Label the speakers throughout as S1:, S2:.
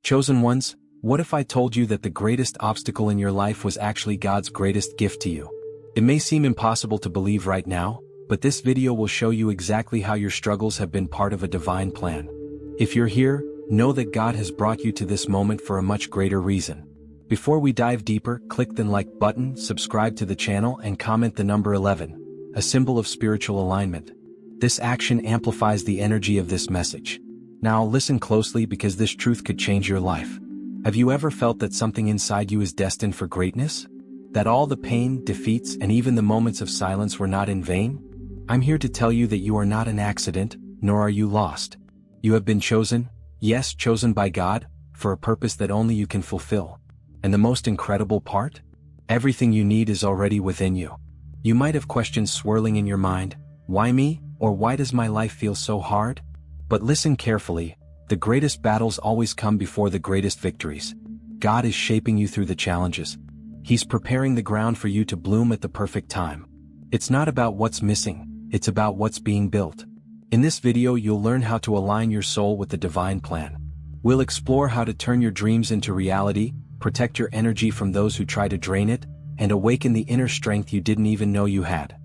S1: Chosen ones, what if I told you that the greatest obstacle in your life was actually God's greatest gift to you? It may seem impossible to believe right now, but this video will show you exactly how your struggles have been part of a divine plan. If you're here, know that God has brought you to this moment for a much greater reason. Before we dive deeper, click the like button, subscribe to the channel, and comment the number 11, a symbol of spiritual alignment. This action amplifies the energy of this message. Now listen closely because this truth could change your life. Have you ever felt that something inside you is destined for greatness? That all the pain, defeats, and even the moments of silence were not in vain? I'm here to tell you that you are not an accident, nor are you lost. You have been chosen, yes, chosen by God, for a purpose that only you can fulfill. And the most incredible part? Everything you need is already within you. You might have questions swirling in your mind, why me, or why does my life feel so hard? But listen carefully, the greatest battles always come before the greatest victories. God is shaping you through the challenges. He's preparing the ground for you to bloom at the perfect time. It's not about what's missing, it's about what's being built. In this video you'll learn how to align your soul with the divine plan. We'll explore how to turn your dreams into reality, protect your energy from those who try to drain it, and awaken the inner strength you didn't even know you had.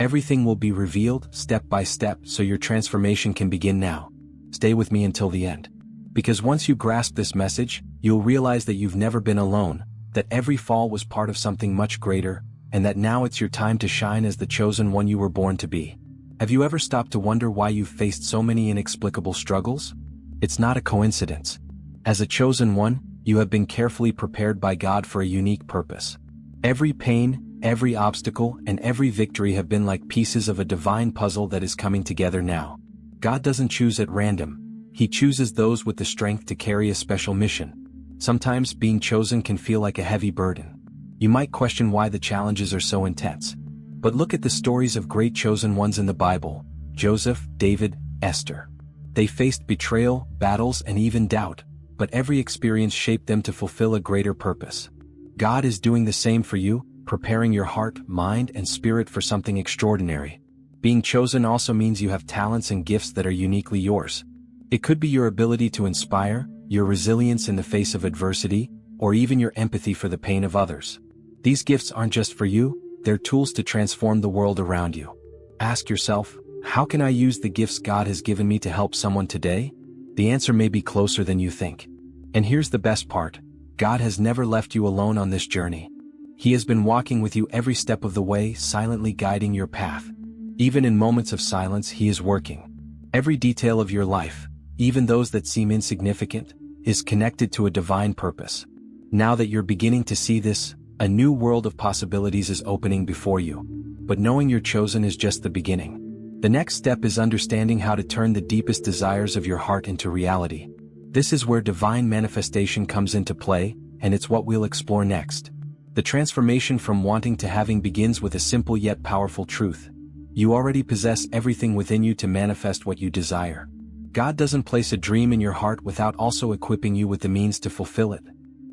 S1: Everything will be revealed, step by step, so your transformation can begin now. Stay with me until the end. Because once you grasp this message, you'll realize that you've never been alone, that every fall was part of something much greater, and that now it's your time to shine as the chosen one you were born to be. Have you ever stopped to wonder why you've faced so many inexplicable struggles? It's not a coincidence. As a chosen one, you have been carefully prepared by God for a unique purpose. Every pain, every obstacle, and every victory have been like pieces of a divine puzzle that is coming together now. God doesn't choose at random. He chooses those with the strength to carry a special mission. Sometimes being chosen can feel like a heavy burden. You might question why the challenges are so intense. But look at the stories of great chosen ones in the Bible: Joseph, David, Esther. They faced betrayal, battles, and even doubt, but every experience shaped them to fulfill a greater purpose. God is doing the same for you, preparing your heart, mind, and spirit for something extraordinary. Being chosen also means you have talents and gifts that are uniquely yours. It could be your ability to inspire, your resilience in the face of adversity, or even your empathy for the pain of others. These gifts aren't just for you, they're tools to transform the world around you. Ask yourself, how can I use the gifts God has given me to help someone today? The answer may be closer than you think. And here's the best part: God has never left you alone on this journey. He has been walking with you every step of the way, silently guiding your path. Even in moments of silence, He is working. Every detail of your life, even those that seem insignificant, is connected to a divine purpose. Now that you're beginning to see this, a new world of possibilities is opening before you. But knowing you're chosen is just the beginning. The next step is understanding how to turn the deepest desires of your heart into reality. This is where divine manifestation comes into play, and it's what we'll explore next. The transformation from wanting to having begins with a simple yet powerful truth. You already possess everything within you to manifest what you desire. God doesn't place a dream in your heart without also equipping you with the means to fulfill it.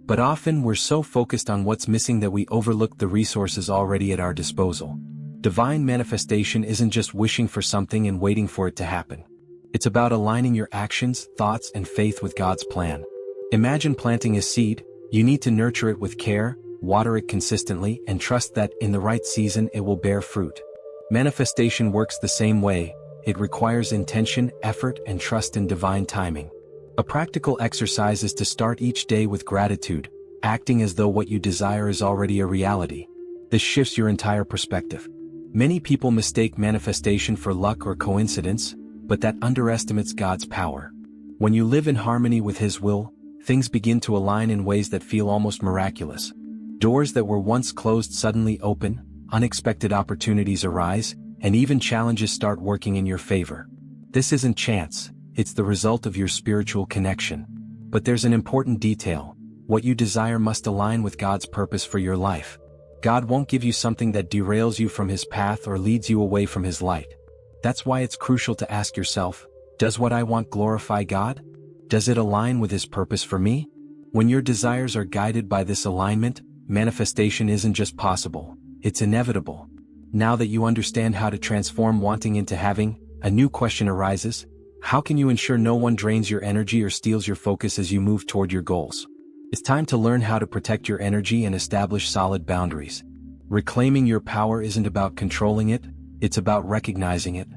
S1: But often we're so focused on what's missing that we overlook the resources already at our disposal. Divine manifestation isn't just wishing for something and waiting for it to happen. It's about aligning your actions, thoughts, and faith with God's plan. Imagine planting a seed. You need to nurture it with care, water it consistently, and trust that in the right season it will bear fruit. Manifestation works the same way. It requires intention, effort, and trust in divine timing. A practical exercise is to start each day with gratitude, acting as though what you desire is already a reality. This shifts your entire perspective. Many people mistake manifestation for luck or coincidence, but that underestimates God's power. When you live in harmony with His will, things begin to align in ways that feel almost miraculous. Doors that were once closed suddenly open, unexpected opportunities arise, and even challenges start working in your favor. This isn't chance, it's the result of your spiritual connection. But there's an important detail: what you desire must align with God's purpose for your life. God won't give you something that derails you from His path or leads you away from His light. That's why it's crucial to ask yourself, does what I want glorify God? Does it align with His purpose for me? When your desires are guided by this alignment, manifestation isn't just possible, it's inevitable. Now that you understand how to transform wanting into having, a new question arises: How can you ensure no one drains your energy or steals your focus as you move toward your goals? It's time to learn how to protect your energy and establish solid boundaries. Reclaiming your power isn't about controlling it, it's about recognizing it.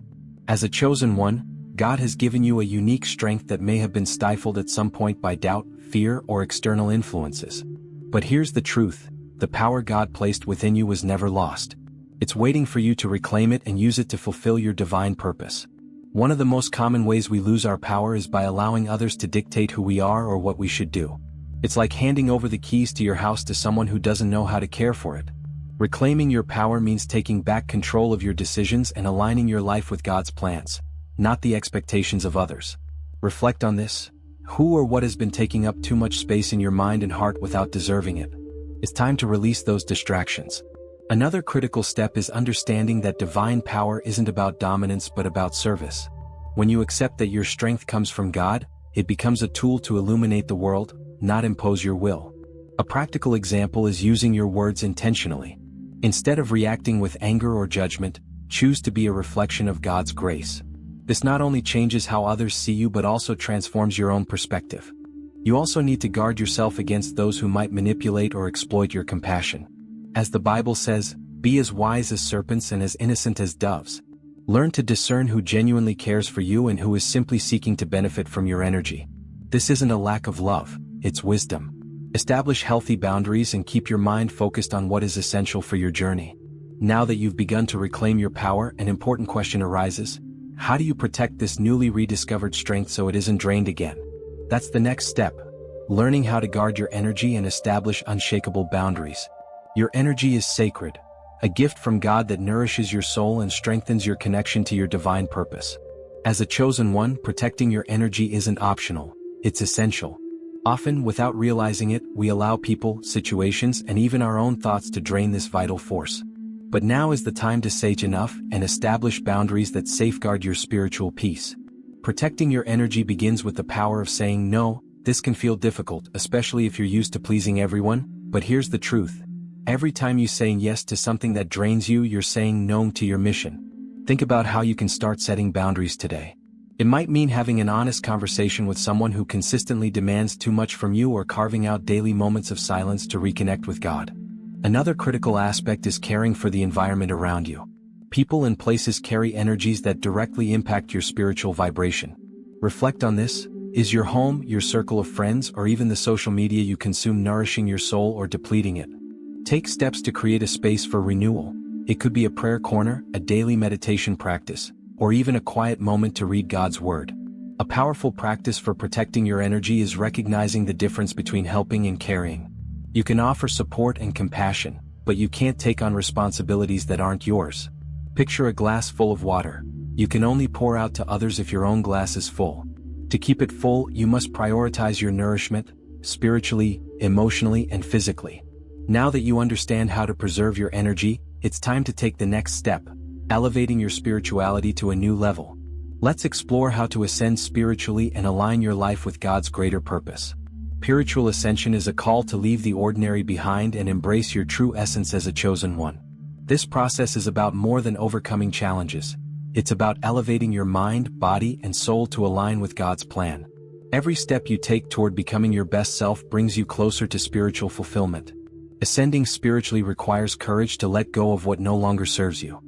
S1: As a chosen one, God has given you a unique strength that may have been stifled at some point by doubt, fear, or external influences. But here's the truth: the power God placed within you was never lost. It's waiting for you to reclaim it and use it to fulfill your divine purpose. One of the most common ways we lose our power is by allowing others to dictate who we are or what we should do. It's like handing over the keys to your house to someone who doesn't know how to care for it. Reclaiming your power means taking back control of your decisions and aligning your life with God's plans, not the expectations of others. Reflect on this. Who or what has been taking up too much space in your mind and heart without deserving it? It's time to release those distractions. Another critical step is understanding that divine power isn't about dominance but about service. When you accept that your strength comes from God, it becomes a tool to illuminate the world, not impose your will. A practical example is using your words intentionally. Instead of reacting with anger or judgment, choose to be a reflection of God's grace. This not only changes how others see you but also transforms your own perspective. You also need to guard yourself against those who might manipulate or exploit your compassion. As the Bible says, be as wise as serpents and as innocent as doves. Learn to discern who genuinely cares for you and who is simply seeking to benefit from your energy. This isn't a lack of love, it's wisdom. Establish healthy boundaries and keep your mind focused on what is essential for your journey. Now that you've begun to reclaim your power, an important question arises: how do you protect this newly rediscovered strength so it isn't drained again? That's the next step: learning how to guard your energy and establish unshakable boundaries. Your energy is sacred, a gift from God that nourishes your soul and strengthens your connection to your divine purpose. As a chosen one, protecting your energy isn't optional, it's essential. Often, without realizing it, we allow people, situations, and even our own thoughts to drain this vital force. But now is the time to say enough and establish boundaries that safeguard your spiritual peace. Protecting your energy begins with the power of saying no. This can feel difficult, especially if you're used to pleasing everyone, but here's the truth. Every time you say yes to something that drains you, you're saying no to your mission. Think about how you can start setting boundaries today. It might mean having an honest conversation with someone who consistently demands too much from you, or carving out daily moments of silence to reconnect with God. Another critical aspect is caring for the environment around you. People and places carry energies that directly impact your spiritual vibration. Reflect on this. Is your home, your circle of friends, or even the social media you consume nourishing your soul or depleting it? Take steps to create a space for renewal. It could be a prayer corner, a daily meditation practice, or even a quiet moment to read God's Word. A powerful practice for protecting your energy is recognizing the difference between helping and caring. You can offer support and compassion, but you can't take on responsibilities that aren't yours. Picture a glass full of water. You can only pour out to others if your own glass is full. To keep it full, you must prioritize your nourishment, spiritually, emotionally, and physically. Now that you understand how to preserve your energy, it's time to take the next step: elevating your spirituality to a new level. Let's explore how to ascend spiritually and align your life with God's greater purpose. Spiritual ascension is a call to leave the ordinary behind and embrace your true essence as a chosen one. This process is about more than overcoming challenges. It's about elevating your mind, body, and soul to align with God's plan. Every step you take toward becoming your best self brings you closer to spiritual fulfillment. Ascending spiritually requires courage to let go of what no longer serves you.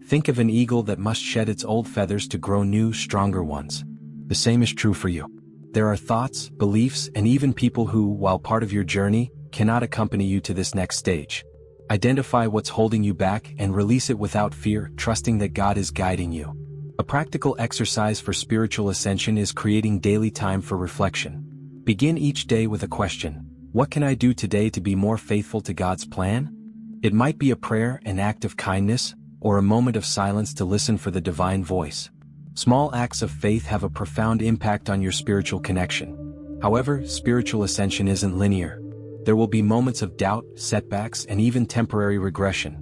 S1: Think of an eagle that must shed its old feathers to grow new, stronger ones. The same is true for you. There are thoughts, beliefs, and even people who, while part of your journey, cannot accompany you to this next stage. Identify what's holding you back and release it without fear, trusting that God is guiding you. A practical exercise for spiritual ascension is creating daily time for reflection. Begin each day with a question: what can I do today to be more faithful to God's plan? It might be a prayer, an act of kindness, or a moment of silence to listen for the divine voice. Small acts of faith have a profound impact on your spiritual connection. However, spiritual ascension isn't linear. There will be moments of doubt, setbacks, and even temporary regression.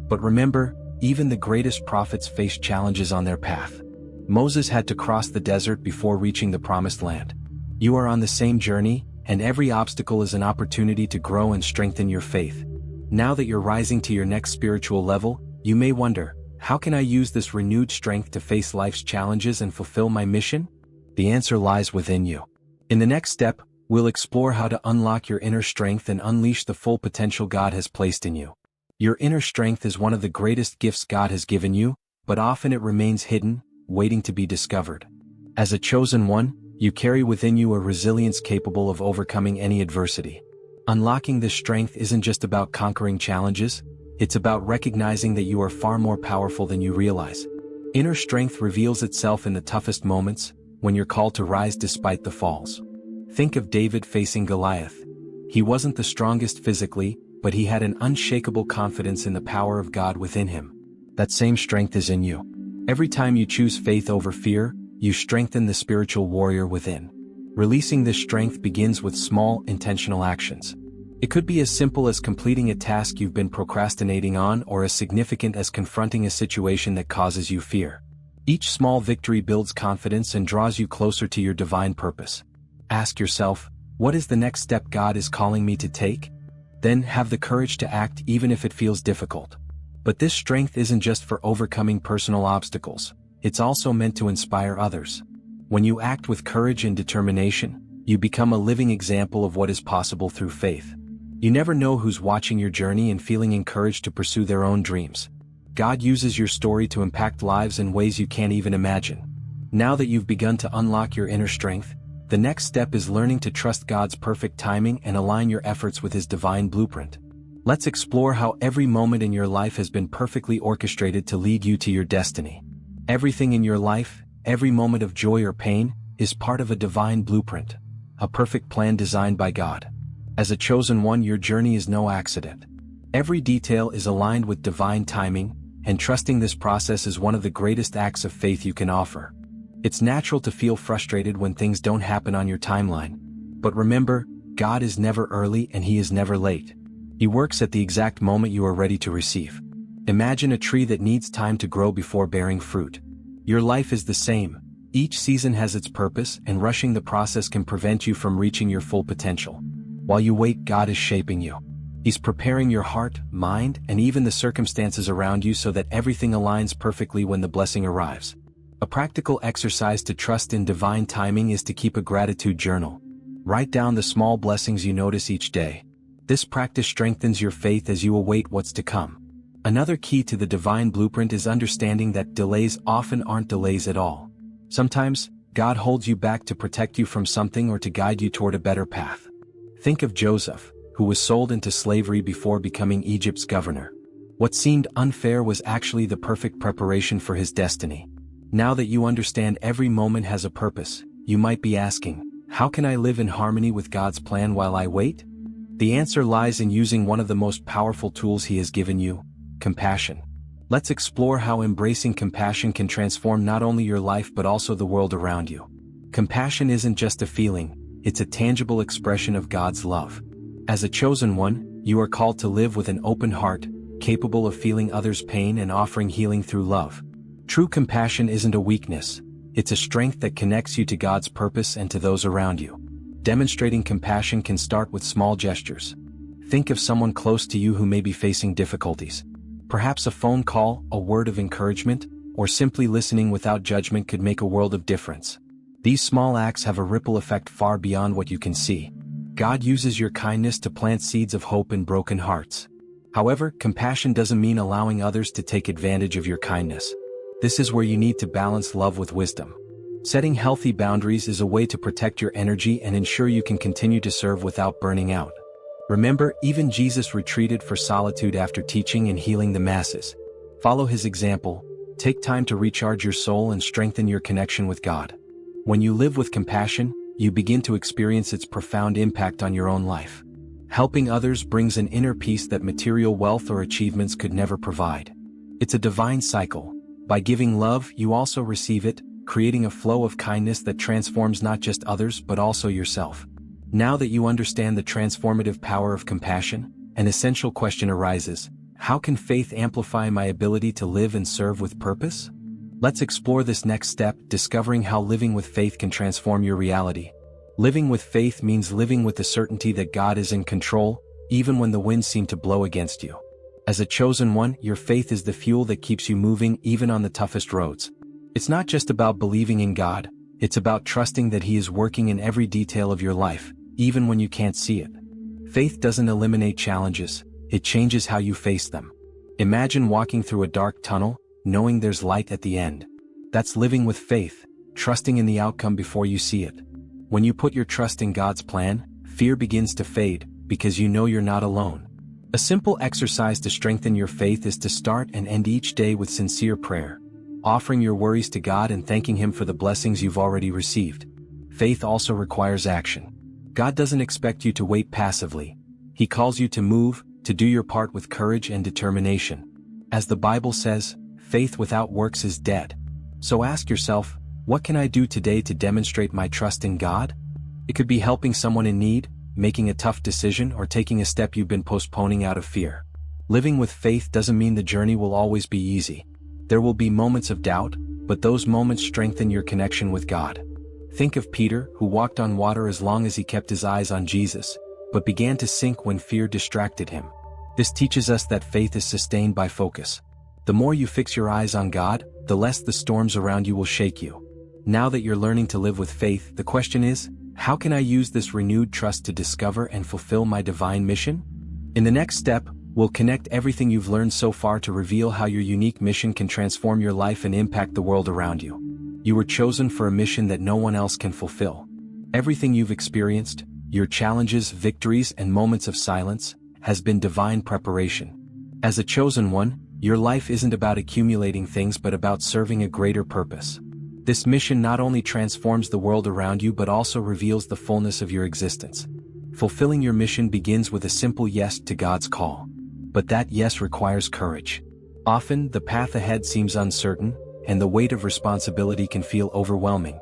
S1: But remember, even the greatest prophets faced challenges on their path. Moses had to cross the desert before reaching the promised land. You are on the same journey, and every obstacle is an opportunity to grow and strengthen your faith. Now that you're rising to your next spiritual level, you may wonder, how can I use this renewed strength to face life's challenges and fulfill my mission? The answer lies within you. In the next step, we'll explore how to unlock your inner strength and unleash the full potential God has placed in you. Your inner strength is one of the greatest gifts God has given you, but often it remains hidden, waiting to be discovered. As a chosen one, you carry within you a resilience capable of overcoming any adversity. Unlocking this strength isn't just about conquering challenges, it's about recognizing that you are far more powerful than you realize. Inner strength reveals itself in the toughest moments, when you're called to rise despite the falls. Think of David facing Goliath. He wasn't the strongest physically, but he had an unshakable confidence in the power of God within him. That same strength is in you. Every time you choose faith over fear, you strengthen the spiritual warrior within. Releasing this strength begins with small, intentional actions. It could be as simple as completing a task you've been procrastinating on, or as significant as confronting a situation that causes you fear. Each small victory builds confidence and draws you closer to your divine purpose. Ask yourself, what is the next step God is calling me to take? Then have the courage to act even if it feels difficult. But this strength isn't just for overcoming personal obstacles, it's also meant to inspire others. When you act with courage and determination, you become a living example of what is possible through faith. You never know who's watching your journey and feeling encouraged to pursue their own dreams. God uses your story to impact lives in ways you can't even imagine. Now that you've begun to unlock your inner strength, the next step is learning to trust God's perfect timing and align your efforts with His divine blueprint. Let's explore how every moment in your life has been perfectly orchestrated to lead you to your destiny. Everything in your life, every moment of joy or pain, is part of a divine blueprint, a perfect plan designed by God. As a chosen one, your journey is no accident. Every detail is aligned with divine timing, and trusting this process is one of the greatest acts of faith you can offer. It's natural to feel frustrated when things don't happen on your timeline. But remember, God is never early and He is never late. He works at the exact moment you are ready to receive. Imagine a tree that needs time to grow before bearing fruit. Your life is the same. Each season has its purpose, and rushing the process can prevent you from reaching your full potential. While you wait, God is shaping you. He's preparing your heart, mind, and even the circumstances around you so that everything aligns perfectly when the blessing arrives. A practical exercise to trust in divine timing is to keep a gratitude journal. Write down the small blessings you notice each day. This practice strengthens your faith as you await what's to come. Another key to the divine blueprint is understanding that delays often aren't delays at all. Sometimes, God holds you back to protect you from something or to guide you toward a better path. Think of Joseph, who was sold into slavery before becoming Egypt's governor. What seemed unfair was actually the perfect preparation for his destiny. Now that you understand every moment has a purpose, you might be asking, how can I live in harmony with God's plan while I wait? The answer lies in using one of the most powerful tools He has given you: compassion. Let's explore how embracing compassion can transform not only your life but also the world around you. Compassion isn't just a feeling, it's a tangible expression of God's love. As a chosen one, you are called to live with an open heart, capable of feeling others' pain and offering healing through love. True compassion isn't a weakness, it's a strength that connects you to God's purpose and to those around you. Demonstrating compassion can start with small gestures. Think of someone close to you who may be facing difficulties. Perhaps a phone call, a word of encouragement, or simply listening without judgment could make a world of difference. These small acts have a ripple effect far beyond what you can see. God uses your kindness to plant seeds of hope in broken hearts. However, compassion doesn't mean allowing others to take advantage of your kindness. This is where you need to balance love with wisdom. Setting healthy boundaries is a way to protect your energy and ensure you can continue to serve without burning out. Remember, even Jesus retreated for solitude after teaching and healing the masses. Follow His example, take time to recharge your soul and strengthen your connection with God. When you live with compassion, you begin to experience its profound impact on your own life. Helping others brings an inner peace that material wealth or achievements could never provide. It's a divine cycle. By giving love, you also receive it, creating a flow of kindness that transforms not just others but also yourself. Now that you understand the transformative power of compassion, an essential question arises: how can faith amplify my ability to live and serve with purpose? Let's explore this next step, discovering how living with faith can transform your reality. Living with faith means living with the certainty that God is in control, even when the winds seem to blow against you. As a chosen one, your faith is the fuel that keeps you moving even on the toughest roads. It's not just about believing in God, It's about trusting that He is working in every detail of your life, even when you can't see it. Faith doesn't eliminate challenges, it changes how you face them. Imagine walking through a dark tunnel, knowing there's light at the end. That's living with faith, trusting in the outcome before you see it. When you put your trust in God's plan, fear begins to fade, because you know you're not alone. A simple exercise to strengthen your faith is to start and end each day with sincere prayer, offering your worries to God and thanking Him for the blessings you've already received. Faith also requires action. God doesn't expect you to wait passively. He calls you to move, to do your part with courage and determination. As the Bible says, faith without works is dead. So ask yourself, what can I do today to demonstrate my trust in God? It could be helping someone in need, making a tough decision, or taking a step you've been postponing out of fear. Living with faith doesn't mean the journey will always be easy. There will be moments of doubt, but those moments strengthen your connection with God. Think of Peter, who walked on water as long as he kept his eyes on Jesus, but began to sink when fear distracted him. This teaches us that faith is sustained by focus. The more you fix your eyes on God, the less the storms around you will shake you. Now that you're learning to live with faith, the question is, how can I use this renewed trust to discover and fulfill my divine mission? In the next step, we'll connect everything you've learned so far to reveal how your unique mission can transform your life and impact the world around you. You were chosen for a mission that no one else can fulfill. Everything you've experienced, your challenges, victories, and moments of silence, has been divine preparation. As a chosen one, your life isn't about accumulating things but about serving a greater purpose. This mission not only transforms the world around you but also reveals the fullness of your existence. Fulfilling your mission begins with a simple yes to God's call. But that yes requires courage. Often, the path ahead seems uncertain, and the weight of responsibility can feel overwhelming.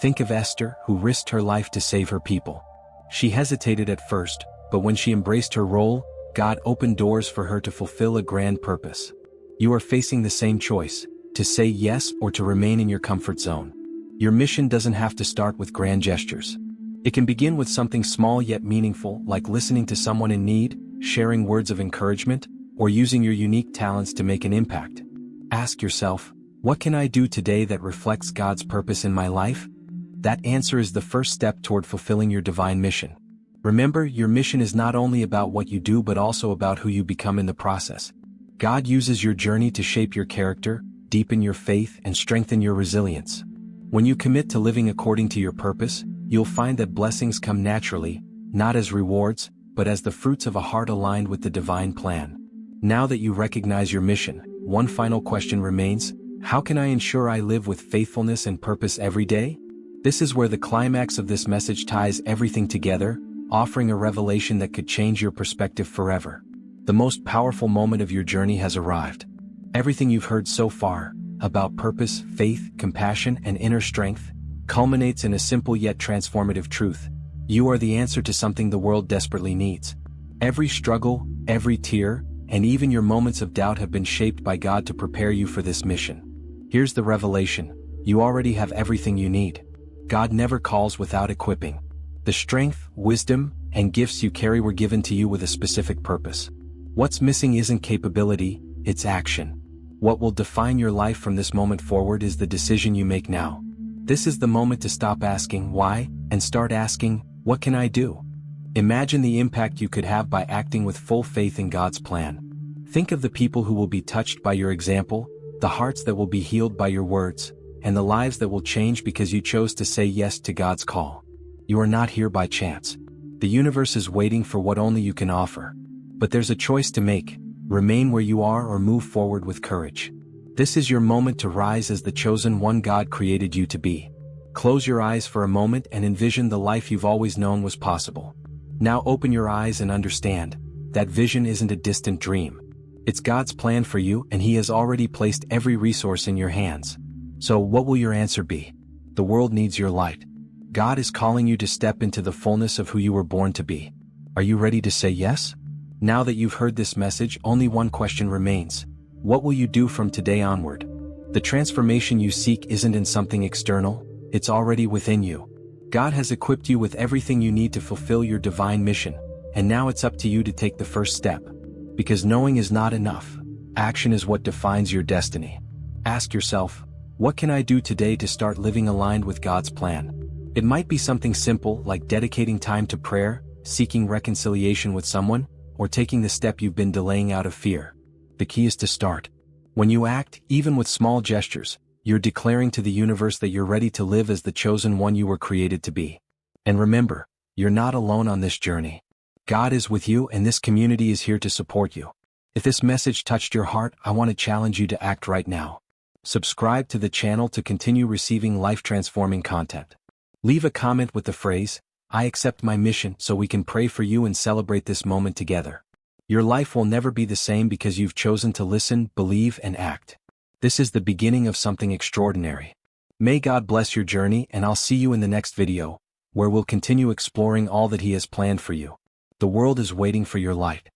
S1: Think of Esther, who risked her life to save her people. She hesitated at first, but when she embraced her role, God opened doors for her to fulfill a grand purpose. You are facing the same choice, to say yes or to remain in your comfort zone. Your mission doesn't have to start with grand gestures. It can begin with something small yet meaningful, like listening to someone in need, sharing words of encouragement, or using your unique talents to make an impact. Ask yourself, what can I do today that reflects God's purpose in my life? That answer is the first step toward fulfilling your divine mission. Remember, your mission is not only about what you do but also about who you become in the process. God uses your journey to shape your character, deepen your faith, and strengthen your resilience. When you commit to living according to your purpose, you'll find that blessings come naturally, not as rewards, but as the fruits of a heart aligned with the divine plan. Now that you recognize your mission, one final question remains: how can I ensure I live with faithfulness and purpose every day? This is where the climax of this message ties everything together, offering a revelation that could change your perspective forever. The most powerful moment of your journey has arrived. Everything you've heard so far, about purpose, faith, compassion, and inner strength, culminates in a simple yet transformative truth. You are the answer to something the world desperately needs. Every struggle, every tear, and even your moments of doubt have been shaped by God to prepare you for this mission. Here's the revelation: you already have everything you need. God never calls without equipping. The strength, wisdom, and gifts you carry were given to you with a specific purpose. What's missing isn't capability, it's action. What will define your life from this moment forward is the decision you make now. This is the moment to stop asking why and start asking, what can I do? Imagine the impact you could have by acting with full faith in God's plan. Think of the people who will be touched by your example, the hearts that will be healed by your words, and the lives that will change because you chose to say yes to God's call. You are not here by chance. The universe is waiting for what only you can offer. But there's a choice to make: remain where you are or move forward with courage. This is your moment to rise as the chosen one God created you to be. Close your eyes for a moment and envision the life you've always known was possible. Now open your eyes and understand, that vision isn't a distant dream. It's God's plan for you, and He has already placed every resource in your hands. So what will your answer be? The world needs your light. God is calling you to step into the fullness of who you were born to be. Are you ready to say yes? Now that you've heard this message, only one question remains: what will you do from today onward? The transformation you seek isn't in something external, it's already within you. God has equipped you with everything you need to fulfill your divine mission, and now it's up to you to take the first step. Because knowing is not enough. Action is what defines your destiny. Ask yourself, What can I do today to start living aligned with God's plan? It might be something simple like dedicating time to prayer, seeking reconciliation with someone, or taking the step you've been delaying out of fear. The key is to start. When you act, even with small gestures, you're declaring to the universe that you're ready to live as the chosen one you were created to be. And remember, you're not alone on this journey. God is with you and this community is here to support you. If this message touched your heart, I want to challenge you to act right now. Subscribe to the channel to continue receiving life-transforming content. Leave a comment with the phrase, "I accept my mission," so we can pray for you and celebrate this moment together. Your life will never be the same because you've chosen to listen, believe, and act. This is the beginning of something extraordinary. May God bless your journey, and I'll see you in the next video, where we'll continue exploring all that He has planned for you. The world is waiting for your light.